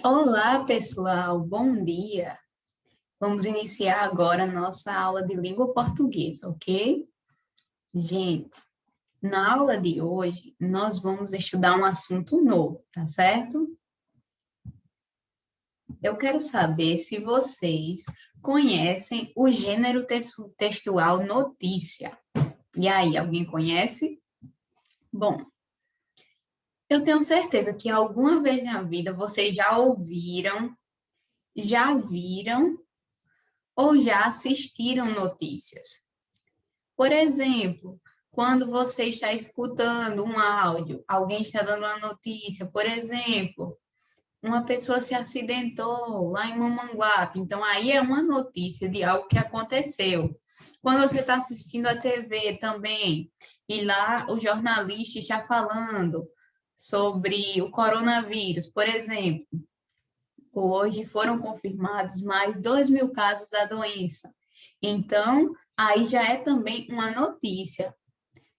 Olá, pessoal, bom dia. Vamos iniciar agora a nossa aula de língua portuguesa, ok? Gente, na aula de hoje, nós vamos estudar um assunto novo, tá certo? Eu quero saber se vocês conhecem o gênero textual notícia. E aí, alguém conhece? Bom, eu tenho certeza que alguma vez na vida vocês já ouviram, já viram ou já assistiram notícias. Por exemplo, quando você está escutando um áudio, alguém está dando uma notícia, por exemplo, uma pessoa se acidentou lá em Mamanguape, então aí é uma notícia de algo que aconteceu. Quando você está assistindo a TV também, e lá o jornalista está falando sobre o coronavírus, por exemplo, hoje foram confirmados mais 2.000 casos da doença. Então, aí já é também uma notícia.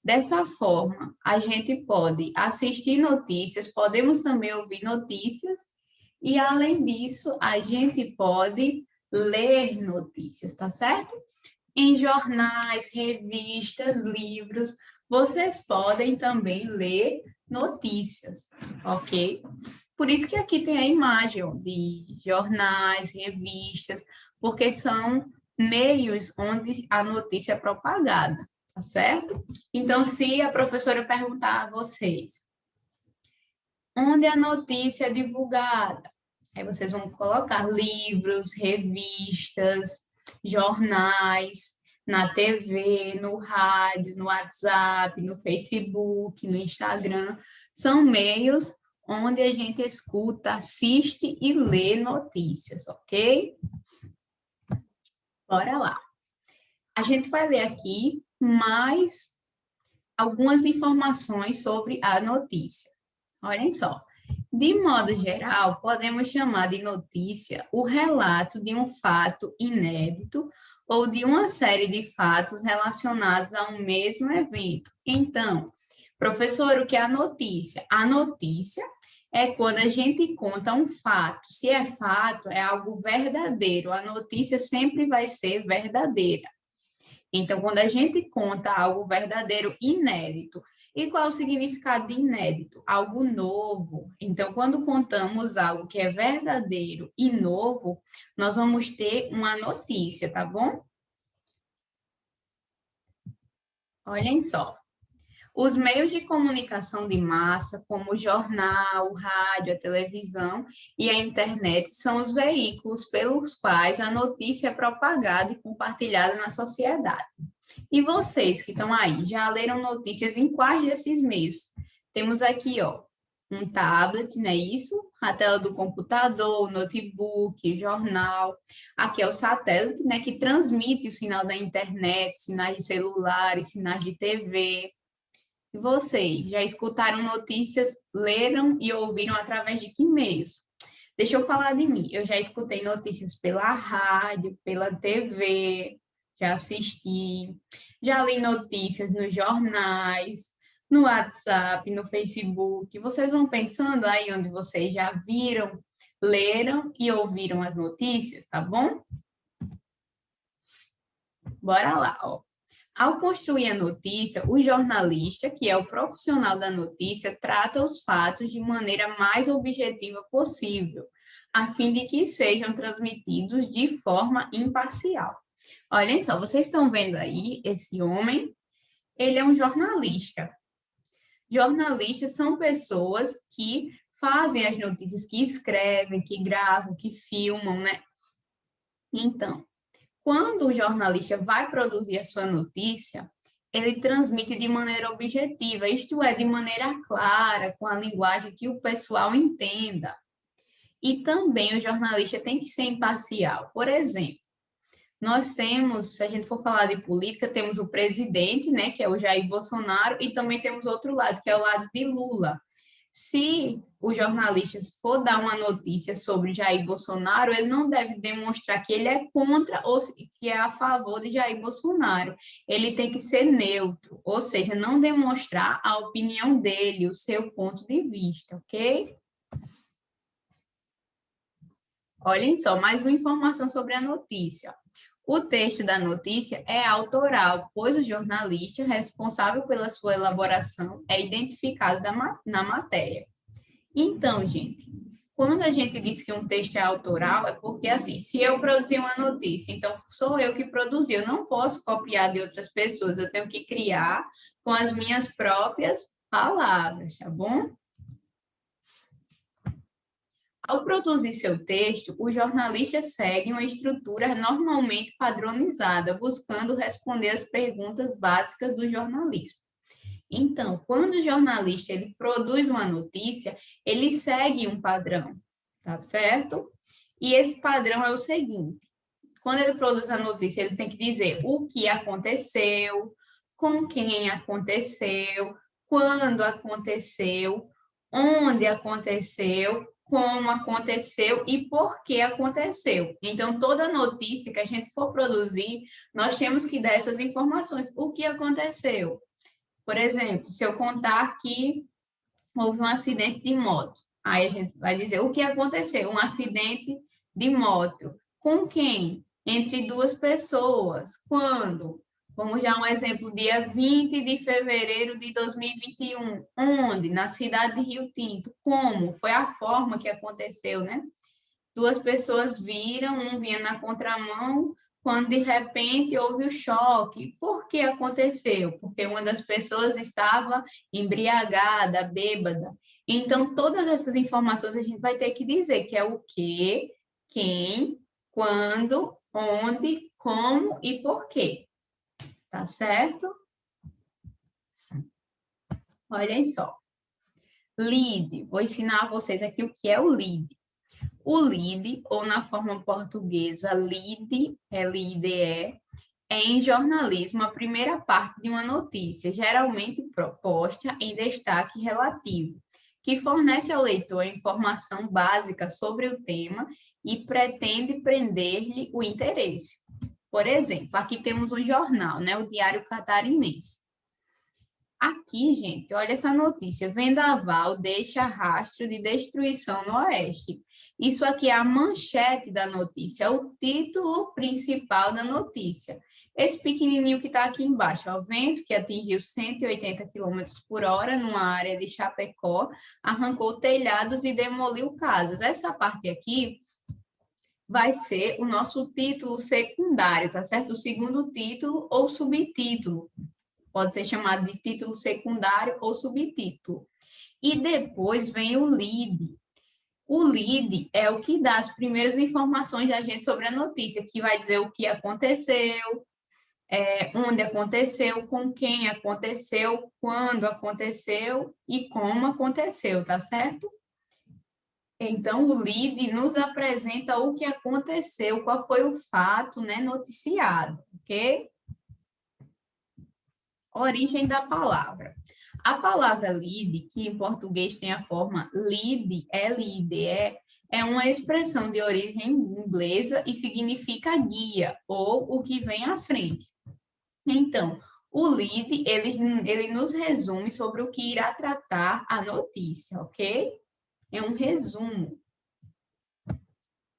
Dessa forma, a gente pode assistir notícias, podemos também ouvir notícias, e além disso, a gente pode ler notícias, tá certo? Em jornais, revistas, livros, vocês podem também ler notícias, ok? Por isso que aqui tem a imagem ó, de jornais, revistas, porque são meios onde a notícia é propagada, tá certo? Então, se a professora perguntar a vocês, onde a notícia é divulgada? Aí vocês vão colocar livros, revistas, jornais, na TV, no rádio, no WhatsApp, no Facebook, no Instagram. São meios onde a gente escuta, assiste e lê notícias, ok? Bora lá. A gente vai ler aqui mais algumas informações sobre a notícia. Olhem só. De modo geral, podemos chamar de notícia o relato de um fato inédito ou de uma série de fatos relacionados a um mesmo evento. Então, professor, o que é a notícia? A notícia é quando a gente conta um fato. Se é fato, é algo verdadeiro. A notícia sempre vai ser verdadeira. Então, quando a gente conta algo verdadeiro, inédito, e qual o significado de inédito? Algo novo. Então, quando contamos algo que é verdadeiro e novo, nós vamos ter uma notícia, tá bom? Olhem só. Os meios de comunicação de massa, como o jornal, o rádio, a televisão e a internet, são os veículos pelos quais a notícia é propagada e compartilhada na sociedade. E vocês que estão aí, já leram notícias em quais desses meios? Temos aqui, ó, um tablet, não é isso? A tela do computador, o notebook, jornal. Aqui é o satélite, né, que transmite o sinal da internet, sinais de celulares, sinais de TV. E vocês, já escutaram notícias, leram e ouviram através de que meios? Deixa eu falar de mim. Eu já escutei notícias pela rádio, pela TV, já assisti, já li notícias nos jornais, no WhatsApp, no Facebook. Vocês vão pensando aí onde vocês já viram, leram e ouviram as notícias, tá bom? Bora lá, ó. Ao construir a notícia, o jornalista, que é o profissional da notícia, trata os fatos de maneira mais objetiva possível, a fim de que sejam transmitidos de forma imparcial. Olhem só, vocês estão vendo aí esse homem? Ele é um jornalista. Jornalistas são pessoas que fazem as notícias, que escrevem, que gravam, que filmam, né? Então, quando o jornalista vai produzir a sua notícia, ele transmite de maneira objetiva, isto é, de maneira clara, com a linguagem que o pessoal entenda. E também o jornalista tem que ser imparcial. Por exemplo, nós temos, se a gente for falar de política, temos o presidente, né, que é o Jair Bolsonaro, e também temos outro lado, que é o lado de Lula. Se o jornalista for dar uma notícia sobre Jair Bolsonaro, ele não deve demonstrar que ele é contra ou que é a favor de Jair Bolsonaro. Ele tem que ser neutro, ou seja, não demonstrar a opinião dele, o seu ponto de vista, ok? Olhem só, mais uma informação sobre a notícia. O texto da notícia é autoral, pois o jornalista responsável pela sua elaboração é identificado na matéria. Então, gente, quando a gente diz que um texto é autoral, é porque, assim, se eu produzir uma notícia, então sou eu que produzi, eu não posso copiar de outras pessoas, eu tenho que criar com as minhas próprias palavras, tá bom? Ao produzir seu texto, o jornalista segue uma estrutura normalmente padronizada, buscando responder às perguntas básicas do jornalismo. Então, quando o jornalista ele produz uma notícia, ele segue um padrão, tá certo? E esse padrão é o seguinte: quando ele produz a notícia, ele tem que dizer o que aconteceu, com quem aconteceu, quando aconteceu, onde aconteceu, como aconteceu e por que aconteceu. Então, toda notícia que a gente for produzir, nós temos que dar essas informações. O que aconteceu? Por exemplo, se eu contar que houve um acidente de moto, aí a gente vai dizer o que aconteceu, um acidente de moto. Com quem? Entre duas pessoas. Quando? Vamos já um exemplo, dia 20 de fevereiro de 2021. Onde? Na cidade de Rio Tinto. Como? Foi a forma que aconteceu, né? Duas pessoas viram, um vinha na contramão, quando de repente houve o choque. Por que aconteceu? Porque uma das pessoas estava embriagada, bêbada. Então, todas essas informações a gente vai ter que dizer, que é o que, quem, quando, onde, como e por quê. Tá certo? Olhem só. Lead. Vou ensinar a vocês aqui o que é o lead. O lead, ou na forma portuguesa, lead, L-I-D-E, é em jornalismo a primeira parte de uma notícia, geralmente proposta em destaque relativo, que fornece ao leitor informação básica sobre o tema e pretende prender-lhe o interesse. Por exemplo, aqui temos um jornal, né, o Diário Catarinense. Aqui, gente, olha essa notícia. Vendaval deixa rastro de destruição no Oeste. Isso aqui é a manchete da notícia, o título principal da notícia. Esse pequenininho que está aqui embaixo, o vento que atingiu 180 km por hora numa área de Chapecó, arrancou telhados e demoliu casas. Essa parte aqui vai ser o nosso título secundário, tá certo? O segundo título ou subtítulo. Pode ser chamado de título secundário ou subtítulo. E depois vem o lead. O lead é o que dá as primeiras informações da gente sobre a notícia, que vai dizer o que aconteceu, onde aconteceu, com quem aconteceu, quando aconteceu e como aconteceu, tá certo? Então, o lead nos apresenta o que aconteceu, qual foi o fato, né, noticiado, ok? Origem da palavra. A palavra lead, que em português tem a forma lead, L-I-D-E, é uma expressão de origem inglesa e significa guia ou o que vem à frente. Então, o lead, ele nos resume sobre o que irá tratar a notícia, ok? É um resumo.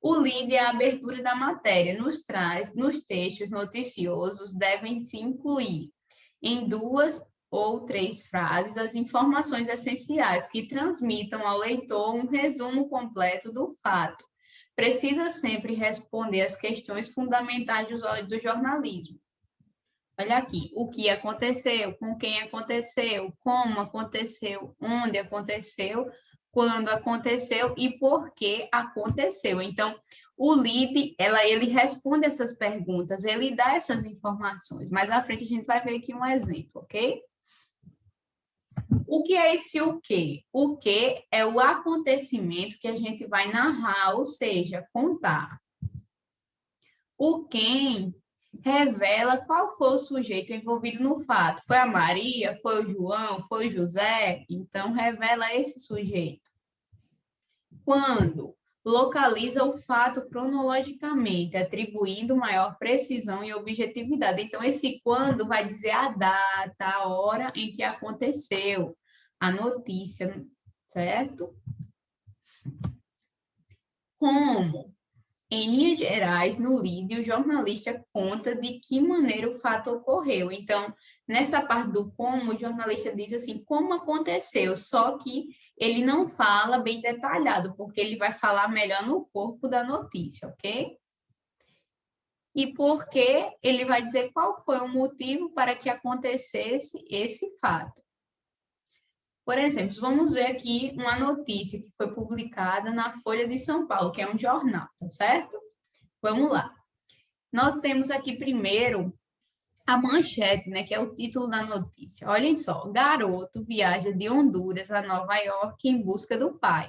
O lead é a abertura da matéria. Nos textos noticiosos, devem se incluir em duas ou três frases as informações essenciais que transmitam ao leitor um resumo completo do fato. Precisa sempre responder às questões fundamentais do jornalismo. Olha aqui, o que aconteceu, com quem aconteceu, como aconteceu, onde aconteceu, quando aconteceu e por que aconteceu. Então, o lead, ele responde essas perguntas, ele dá essas informações. Mais à frente a gente vai ver aqui um exemplo, ok? O que é esse o quê? O que é o acontecimento que a gente vai narrar, ou seja, contar. O quem revela qual foi o sujeito envolvido no fato. Foi a Maria? Foi o João? Foi o José? Então, revela esse sujeito. Quando? Localiza o fato cronologicamente, atribuindo maior precisão e objetividade. Então, esse quando vai dizer a data, a hora em que aconteceu a notícia, certo? Como? Em linhas gerais, no lead, o jornalista conta de que maneira o fato ocorreu. Então, nessa parte do como, o jornalista diz assim, como aconteceu, só que ele não fala bem detalhado, porque ele vai falar melhor no corpo da notícia, ok? E porque ele vai dizer qual foi o motivo para que acontecesse esse fato. Por exemplo, vamos ver aqui uma notícia que foi publicada na Folha de São Paulo, que é um jornal, tá certo? Vamos lá. Nós temos aqui primeiro a manchete, né, que é o título da notícia. Olhem só, garoto viaja de Honduras a Nova York em busca do pai.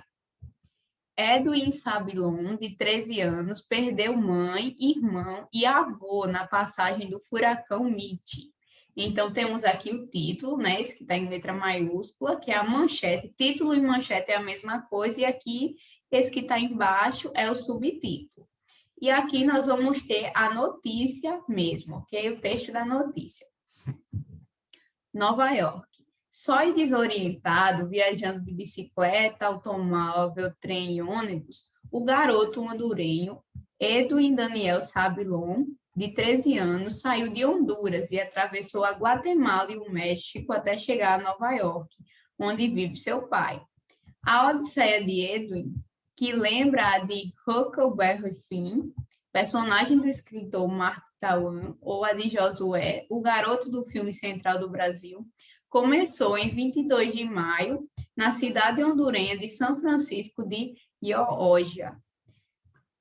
Edwin Sabilon, de 13 anos, perdeu mãe, irmão e avô na passagem do furacão Mitch. Então, temos aqui o título, né, esse que está em letra maiúscula, que é a manchete. Título e manchete é a mesma coisa, e aqui, esse que está embaixo é o subtítulo. E aqui nós vamos ter a notícia mesmo, ok? O texto da notícia. Nova York. Só e desorientado, viajando de bicicleta, automóvel, trem e ônibus, o garoto hondurenho Edwin Daniel Sabilon, de 13 anos, saiu de Honduras e atravessou a Guatemala e o México até chegar a Nova York, onde vive seu pai. A odisseia de Edwin, que lembra a de Huckleberry Finn, personagem do escritor Mark Twain, ou a de Josué, o garoto do filme Central do Brasil, começou em 22 de maio, na cidade hondurenha de São Francisco de Ioja.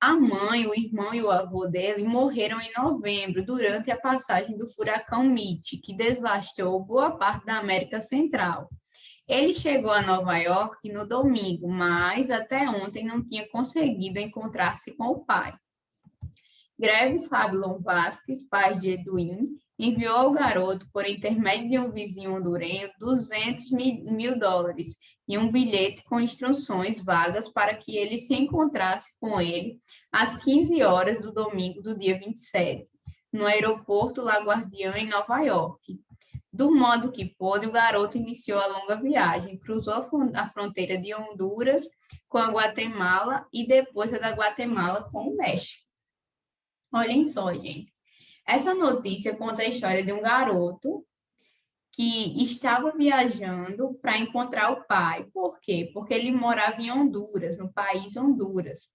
A mãe, o irmão e o avô dele morreram em novembro, durante a passagem do furacão Mitch, que devastou boa parte da América Central. Ele chegou a Nova York no domingo, mas até ontem não tinha conseguido encontrar-se com o pai. Greve Sabilon Vasquez, pai de Edwin, enviou ao garoto, por intermédio de um vizinho hondurenho, 200 mil dólares e um bilhete com instruções vagas para que ele se encontrasse com ele às 15 horas do domingo do dia 27, no aeroporto LaGuardia, em Nova York. Do modo que pôde, o garoto iniciou a longa viagem, cruzou a fronteira de Honduras com a Guatemala e depois a da Guatemala com o México. Olhem só, gente. Essa notícia conta a história de um garoto que estava viajando para encontrar o pai. Por quê? Porque ele morava em Honduras, no país Honduras.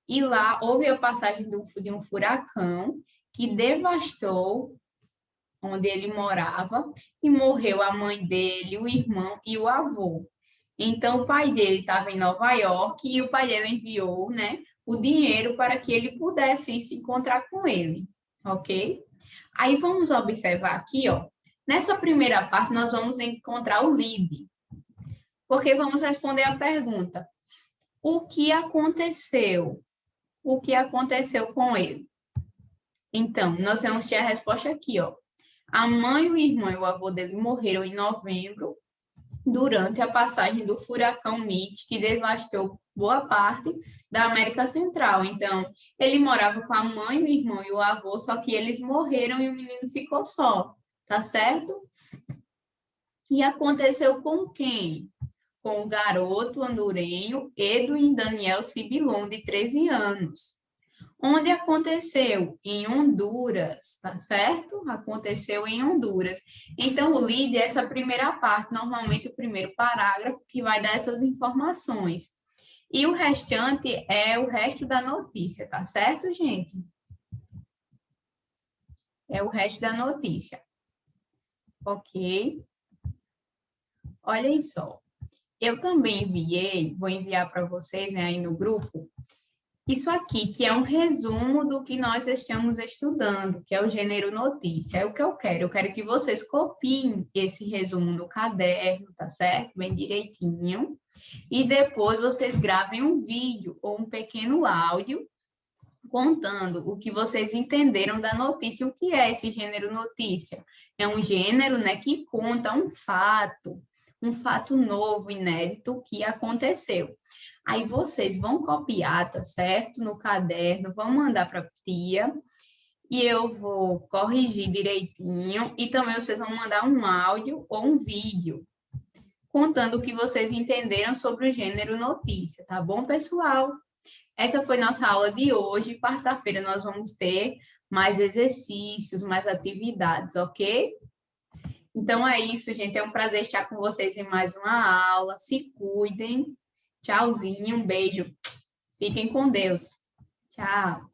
E lá houve a passagem de um furacão que devastou onde ele morava e morreu a mãe dele, o irmão e o avô. Então, o pai dele estava em Nova York e o pai dele enviou, né, o dinheiro para que ele pudesse se encontrar com ele, ok? Aí vamos observar aqui, ó. Nessa primeira parte, nós vamos encontrar o lead, porque vamos responder a pergunta: o que aconteceu? O que aconteceu com ele? Então, nós vamos ter a resposta aqui, ó. A mãe, o irmão e o avô dele morreram em novembro, durante a passagem do furacão Mitch, que devastou boa parte da América Central. Então, ele morava com a mãe, o irmão e o avô, só que eles morreram e o menino ficou só, tá certo? E aconteceu com quem? Com o garoto hondurenho Edwin Daniel Sibilon, de 13 anos. Onde aconteceu? Em Honduras, tá certo? Aconteceu em Honduras. Então, o lead é essa primeira parte, normalmente o primeiro parágrafo, que vai dar essas informações. E o restante é o resto da notícia, tá certo, gente? É o resto da notícia. Ok? Olhem só. Eu também enviei, vou enviar para vocês, né, aí no grupo, isso aqui, que é um resumo do que nós estamos estudando, que é o gênero notícia. É o que eu quero. Eu quero que vocês copiem esse resumo no caderno, tá certo? Bem direitinho. E depois vocês gravem um vídeo ou um pequeno áudio contando o que vocês entenderam da notícia. O que é esse gênero notícia? É um gênero, né, que conta um fato novo, inédito que aconteceu. Aí vocês vão copiar, tá certo? No caderno, vão mandar para a tia e eu vou corrigir direitinho e também vocês vão mandar um áudio ou um vídeo contando o que vocês entenderam sobre o gênero notícia, tá bom, pessoal? Essa foi nossa aula de hoje. Quarta-feira nós vamos ter mais exercícios, mais atividades, ok? Então é isso, gente. É um prazer estar com vocês em mais uma aula. Se cuidem. Tchauzinho, um beijo. Fiquem com Deus. Tchau.